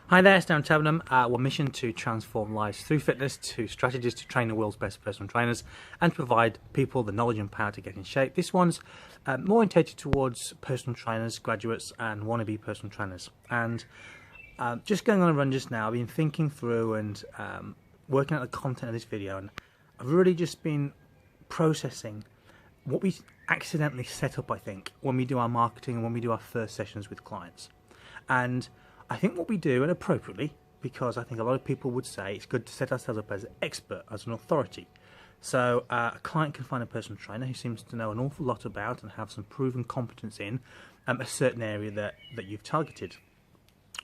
Hi there, it's Dan Tabenham. We're mission to transform lives through fitness, to strategies to train the world's best personal trainers, and to provide people the knowledge and power to get in shape. This one's more oriented towards personal trainers, graduates, and wannabe personal trainers. And just going on a run just now, I've been thinking through and working out the content of this video, and I've really just been processing what we accidentally set up, I think, when we do our marketing and when we do our first sessions with clients. And I think what we do, and appropriately, because I think a lot of people would say it's good to set ourselves up as an expert, as an authority. So a client can find a personal trainer who seems to know an awful lot about and have some proven competence in a certain area that you've targeted.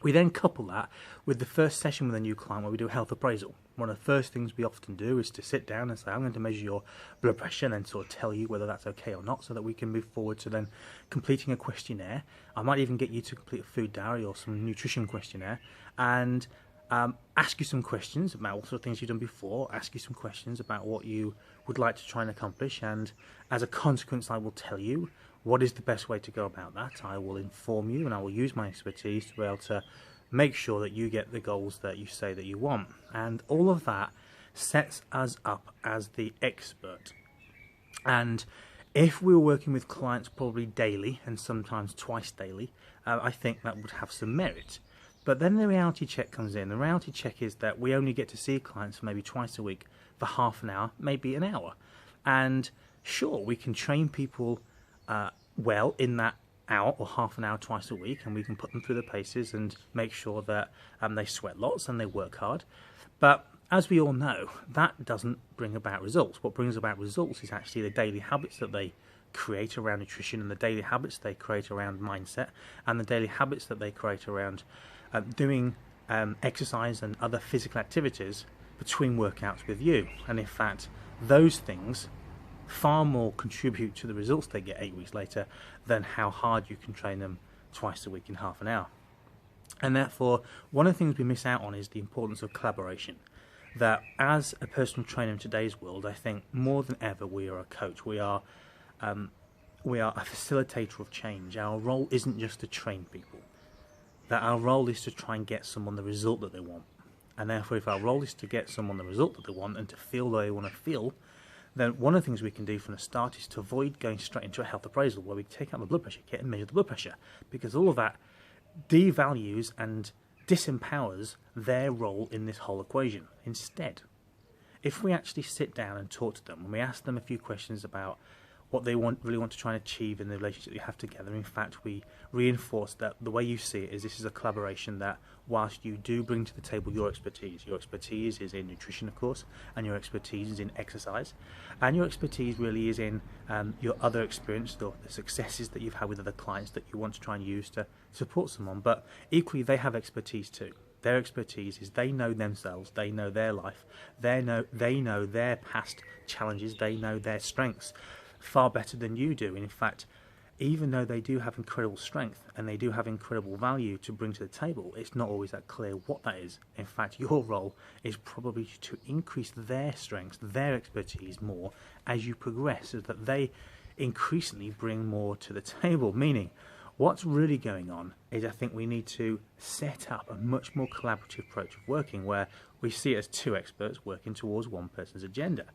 We then couple that with the first session with a new client where we do a health appraisal. One of the first things we often do is to sit down and say, I'm going to measure your blood pressure and then sort of tell you whether that's okay or not, so that we can move forward to then completing a questionnaire. I might even get you to complete a food diary or some nutrition questionnaire and ask you some questions about what sort of things you've done before, ask you some questions about what you would like to try and accomplish, and as a consequence I will tell you what is the best way to go about that. I will inform you and I will use my expertise to be able to make sure that you get the goals that you say that you want. And all of that sets us up as the expert. And if we were working with clients probably daily and sometimes twice daily, I think that would have some merit. But then the reality check comes in. The reality check is that we only get to see clients maybe twice a week for half an hour, maybe an hour. And sure, we can train people well in that hour or half an hour twice a week, and we can put them through the paces and make sure that they sweat lots and they work hard. But as we all know, that doesn't bring about results. What brings about results is actually the daily habits that they create around nutrition, and the daily habits they create around mindset, and the daily habits that they create around doing exercise and other physical activities between workouts with you. And in fact, those things far more contribute to the results they get 8 weeks later than how hard you can train them twice a week in half an hour. And therefore, one of the things we miss out on is the importance of collaboration. That as a personal trainer in today's world, I think more than ever we are a coach. We are a facilitator of change. Our role isn't just to train people. That our role is to try and get someone the result that they want. And therefore, if our role is to get someone the result that they want and to feel the way they want to feel, then one of the things we can do from the start is to avoid going straight into a health appraisal where we take out the blood pressure kit and measure the blood pressure, because all of that devalues and disempowers their role in this whole equation. Instead, if we actually sit down and talk to them, and we ask them a few questions about what they really want to try and achieve in the relationship you have together, in fact we reinforce that the way you see it is this is a collaboration, that whilst you do bring to the table your expertise is in nutrition of course, and your expertise is in exercise, and your expertise really is in your other experience or the successes that you've had with other clients that you want to try and use to support someone. But equally they have expertise too. Their expertise is they know themselves, they know their life, they know their past challenges, they know their strengths far better than you do. And in fact, even though they do have incredible strength and they do have incredible value to bring to the table, it's not always that clear what that is. In fact, your role is probably to increase their strengths, their expertise more as you progress, so that they increasingly bring more to the table. Meaning, what's really going on is I think we need to set up a much more collaborative approach of working, where we see it as two experts working towards one person's agenda.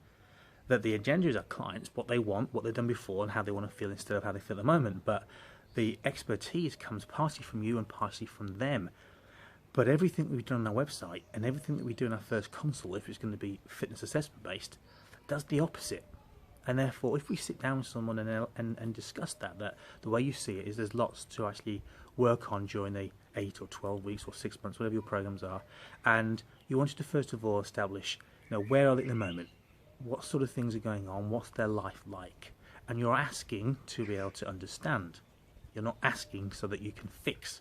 That the agenda is our clients, what they want, what they've done before, and how they want to feel instead of how they feel at the moment. But the expertise comes partly from you and partly from them. But everything we've done on our website and everything that we do in our first consult, if it's going to be fitness assessment based, does the opposite. And therefore, if we sit down with someone and discuss that the way you see it is there's lots to actually work on during the 8 or 12 weeks or 6 months, whatever your programs are, and you wanted to first of all establish, where are they at the moment? What sort of things are going on? What's their life like? And you're asking to be able to understand. You're not asking so that you can fix.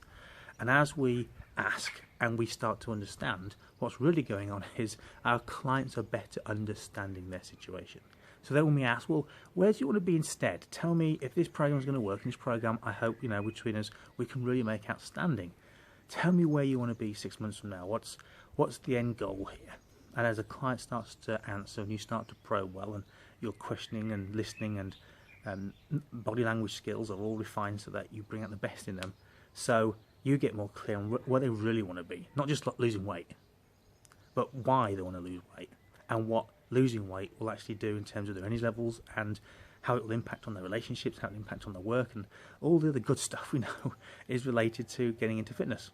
And as we ask and we start to understand, what's really going on is our clients are better understanding their situation. So then when we ask, well, where do you want to be instead? Tell me if this program is going to work. And this program, I hope, between us, we can really make outstanding. Tell me where you want to be 6 months from now. What's the end goal here? And as a client starts to answer and you start to probe well, and your questioning and listening and body language skills are all refined so that you bring out the best in them. So you get more clear on where they really want to be, not just like losing weight, but why they want to lose weight and what losing weight will actually do in terms of their energy levels and how it will impact on their relationships, how it will impact on their work, and all the other good stuff we know is related to getting into fitness.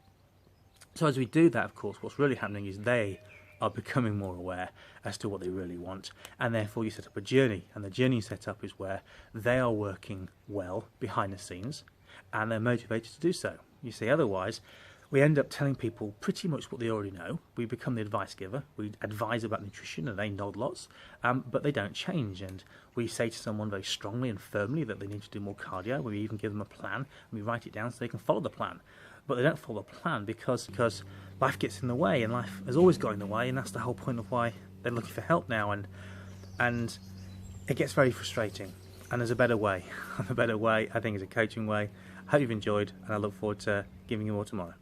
So as we do that, of course, what's really happening is they are becoming more aware as to what they really want, and therefore you set up a journey, and the journey set up is where they are working well behind the scenes and they're motivated to do so. You see, otherwise we end up telling people pretty much what they already know. We become the advice giver. We advise about nutrition and they nod lots, but they don't change. And we say to someone very strongly and firmly that they need to do more cardio. We even give them a plan and we write it down so they can follow the plan. But they don't follow the plan because life gets in the way, and life has always got in the way, and that's the whole point of why they're looking for help now. And it gets very frustrating. And there's a better way. And the better way, I think, is a coaching way. I hope you've enjoyed, and I look forward to giving you more tomorrow.